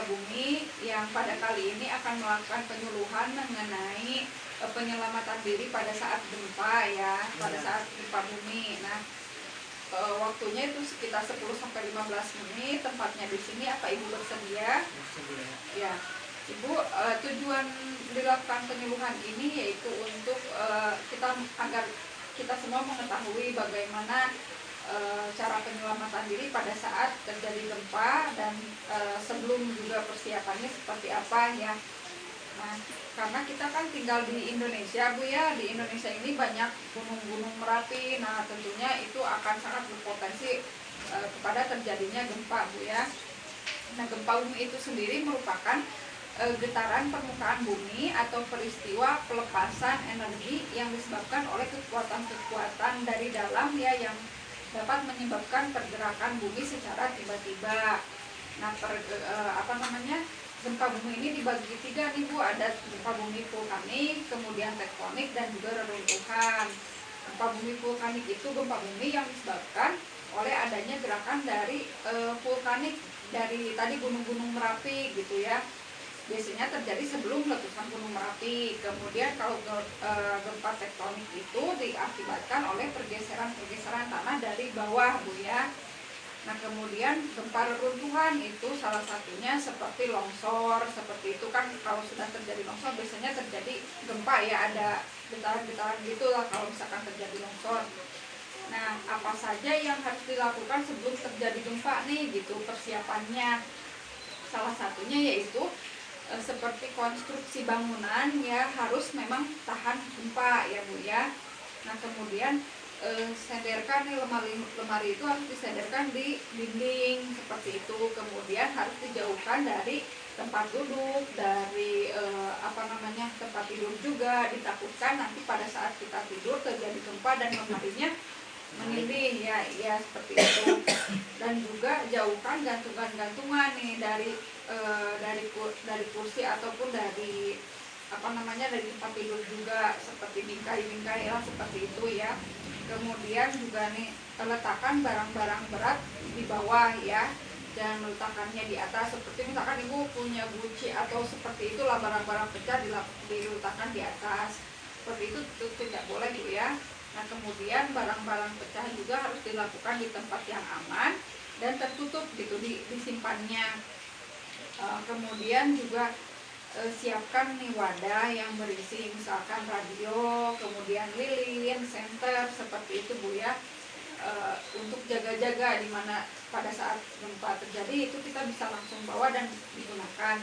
Sukabumi yang pada kali ini akan melakukan penyuluhan mengenai penyelamatan diri pada saat gempa ya, pada saat gempa bumi. Nah, waktunya itu sekitar 10-15 menit, tempatnya di sini. Apa Ibu bersedia? Bersedia. Ya, Ibu, tujuan dilakukan penyuluhan ini yaitu untuk agar kita semua mengetahui bagaimana cara penyelamatan diri pada saat terjadi gempa dan sebelum juga persiapannya seperti apa ya. Nah, karena kita kan tinggal di Indonesia Bu ya, di Indonesia ini banyak gunung-gunung Merapi. Nah, tentunya itu akan sangat berpotensi kepada terjadinya gempa Bu ya. Nah, gempa bumi itu sendiri merupakan getaran permukaan bumi atau peristiwa pelepasan energi yang disebabkan oleh kekuatan-kekuatan dari dalam ya, yang dapat menyebabkan pergerakan bumi secara tiba-tiba. Nah, gempa bumi ini dibagi 3 nih Bu, ada gempa bumi vulkanik, kemudian tektonik, dan juga reruntuhan. Gempa bumi vulkanik itu gempa bumi yang disebabkan oleh adanya gerakan dari vulkanik dari tadi gunung-gunung Merapi gitu ya. Biasanya terjadi sebelum letusan Gunung Merapi. Kemudian kalau gempa tektonik itu diakibatkan oleh pergeseran tanah dari bawah Bu ya. Nah, kemudian gempa reruntuhan itu salah satunya seperti longsor. Seperti itu kan, kalau sudah terjadi longsor biasanya terjadi gempa ya, ada getaran-getaran gitulah kalau misalkan terjadi longsor. Nah, apa saja yang harus dilakukan sebelum terjadi gempa nih gitu persiapannya? Salah satunya yaitu seperti konstruksi bangunan ya, harus memang tahan gempa ya Bu ya. Nah, kemudian senderkan nih, lemari itu harus disenderkan di dinding seperti itu. Kemudian harus dijauhkan dari tempat duduk, dari tempat tidur juga. Ditakutkan nanti pada saat kita tidur terjadi gempa dan lemarinya menindih ya seperti itu. Dan juga jauhkan gantungan-gantungan nih dari kursi ataupun dari dari tempat tidur juga, seperti bingkai lah seperti itu ya. Kemudian juga nih letakkan barang-barang berat di bawah ya, jangan meletakkannya di atas. Seperti misalkan Ibu punya guci atau seperti itulah, barang-barang pecah diletakkan di atas, seperti itu tidak boleh Bu ya. Nah, kemudian barang-barang pecah juga harus dilakukan di tempat yang aman dan tertutup gitu disimpannya. Kemudian juga siapkan nih wadah yang berisi misalkan radio, kemudian lilin, senter seperti itu Bu ya, untuk jaga-jaga di mana pada saat gempa terjadi itu kita bisa langsung bawa dan digunakan.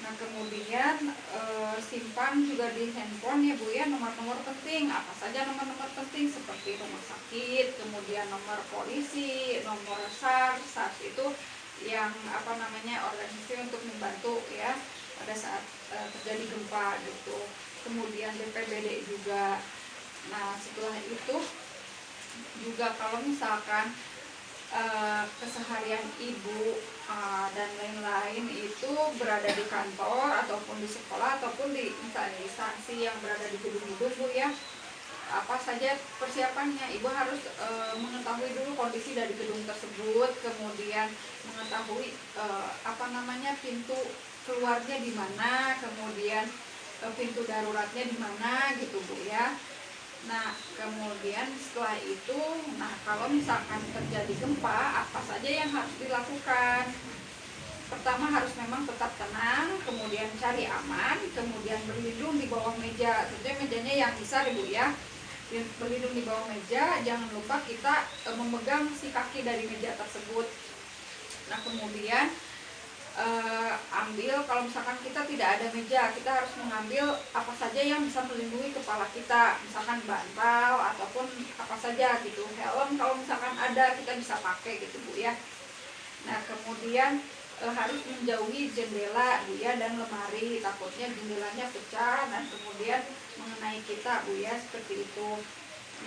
Nah, kemudian simpan juga di handphone ya Bu ya nomor-nomor penting. Apa saja nomor-nomor penting? Seperti rumah sakit, kemudian nomor polisi, nomor SARS itu yang organisasi untuk membantu ya pada saat terjadi gempa gitu. Kemudian BPBD juga. Nah, setelah itu juga kalau misalkan keseharian Ibu dan lain-lain itu berada di kantor ataupun di sekolah ataupun di misalnya instansi yang berada di gedung-gedung Bu ya, apa saja persiapannya? Ibu harus mengetahui dulu kondisi dari gedung tersebut, kemudian mengetahui pintu keluarnya di mana, kemudian pintu daruratnya di mana gitu Bu ya. Nah, kemudian setelah itu, kalau misalkan terjadi gempa, apa saja yang harus dilakukan? Pertama harus memang tetap tenang, kemudian cari aman, kemudian berlindung di bawah meja. Tentunya mejanya yang besar Ibu ya. Berlindung di bawah meja, jangan lupa kita memegang si kaki dari meja tersebut. Nah, kemudian ambil, kalau misalkan kita tidak ada meja, kita harus mengambil apa saja yang bisa melindungi kepala kita, misalkan bantal ataupun apa saja gitu, helm kalau misalkan ada kita bisa pakai gitu Bu ya. Nah, kemudian harus menjauhi jendela Bu ya dan lemari, takutnya jendelanya pecah dan kemudian mengenai kita Bu ya, seperti itu.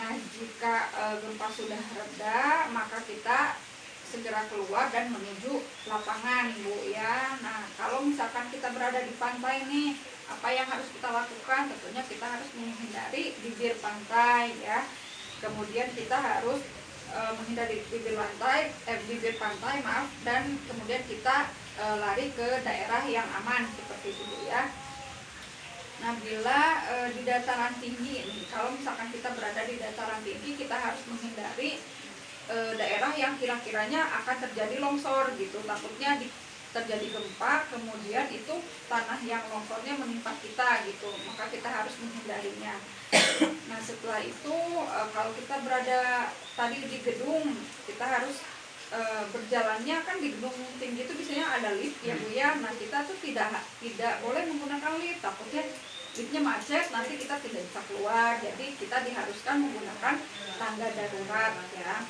Nah, jika gempa sudah reda, maka kita segera keluar dan menuju lapangan Bu ya. Nah, kalau misalkan kita berada di pantai nih, apa yang harus kita lakukan? Tentunya kita harus menghindari bibir pantai ya. Kemudian kita harus menghindari bibir pantai dan kemudian kita lari ke daerah yang aman seperti itu Bu ya. Nah, bila di dataran tinggi nih, kalau misalkan kita berada di dataran tinggi, kita harus menghindari daerah yang kira-kiranya akan terjadi longsor gitu. Takutnya terjadi gempa, kemudian itu tanah yang longsornya menimpa kita gitu. Maka kita harus menghindarinya. Nah, setelah itu kalau kita berada tadi di gedung, kita harus berjalannya kan di gedung tinggi itu biasanya ada lift ya Bu ya. Nah, kita tuh tidak boleh menggunakan lift, takutnya liftnya macet, nanti kita tidak bisa keluar. Jadi kita diharuskan menggunakan tangga darurat ya.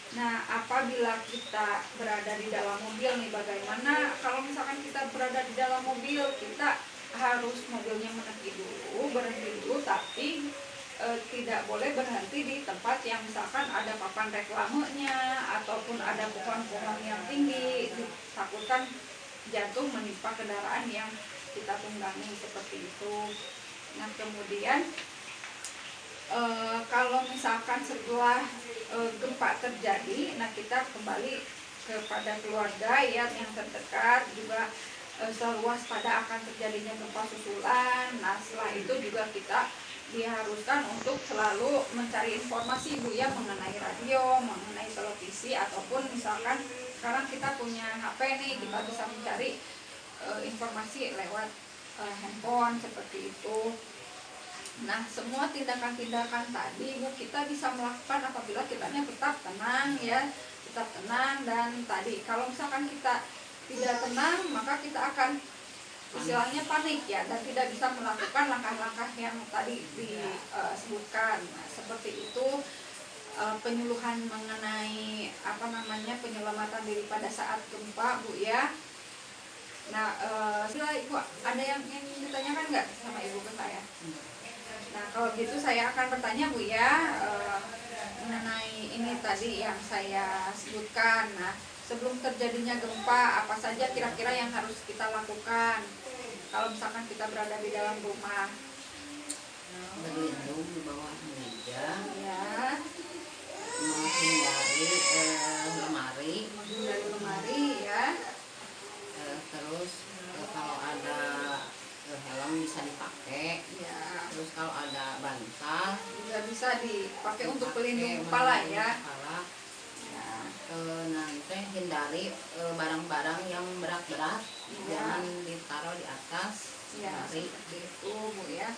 Nah, apabila kita berada di dalam mobil nih, bagaimana kalau misalkan kita berada di dalam mobil, kita harus mobilnya berhenti dulu, tapi tidak boleh berhenti di tempat yang misalkan ada papan reklamenya ataupun ada pohon-pohon yang tinggi, ditakutkan jatuh menimpa kendaraan yang kita tunggangi seperti itu. Nah, kemudian kalau misalkan setelah gempa terjadi, nah kita kembali kepada keluarga ya, yang terdekat juga selalu waspada akan terjadinya gempa susulan. Nah, setelah itu juga kita diharuskan untuk selalu mencari informasi Bu ya, mengenai radio, mengenai televisi, ataupun misalkan sekarang kita punya HP nih, kita bisa mencari informasi lewat handphone seperti itu. Nah, semua tindakan-tindakan tadi Bu kita bisa melakukan apabila kitanya tetap tenang ya, tetap tenang. Dan tadi kalau misalkan kita tidak tenang, maka kita akan istilahnya panik ya, dan tidak bisa melakukan langkah-langkah yang tadi disebutkan. Nah, seperti itu penyuluhan mengenai penyelamatan diri pada saat gempa Bu ya. Nah, Ibu ada yang ingin ditanyakan nggak sama Ibu ke saya? Nah, kalau gitu saya akan bertanya Bu ya, mengenai ini tadi yang saya sebutkan. Nah, sebelum terjadinya gempa, apa saja kira-kira yang harus kita lakukan kalau misalkan kita berada di dalam rumah? Berlindung di bawah meja Ya, menghindari lemari ya. Terus kalau ada helm bisa dipakai Ya, terus kalau ada bantal juga bisa dipakai untuk pelindung kepala ya. Ya, nanti hindari barang-barang yang berat-berat, jangan ditaruh di atas. ya seperti itu Bu ya.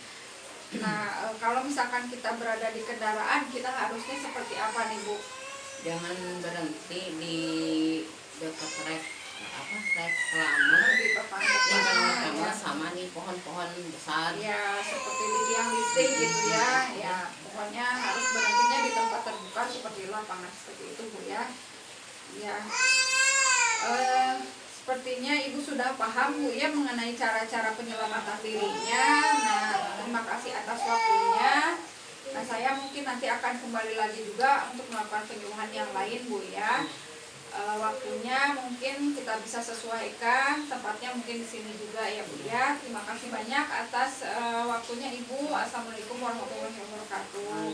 Nah, kalau misalkan kita berada di kendaraan, kita harusnya seperti apa nih Bu? Jangan berhenti di dekat rek reklame, Di papan reklame ya. sama di pohon-pohon besar. Ya, seperti di tiang listrik gitu ya. Ya, pokoknya harus berhentinya di tempat terbuka seperti lapangan seperti itu Bu ya. Ya, sepertinya Ibu sudah paham Bu ya mengenai cara-cara penyelamatan dirinya. Nah, terima kasih atas waktunya. Nah, saya mungkin nanti akan kembali lagi juga untuk melakukan penyuluhan yang lain Bu ya. Waktunya mungkin kita bisa sesuaikan, tempatnya mungkin di sini juga ya Bu ya. Terima kasih banyak atas waktunya Ibu. Assalamualaikum warahmatullahi wabarakatuh.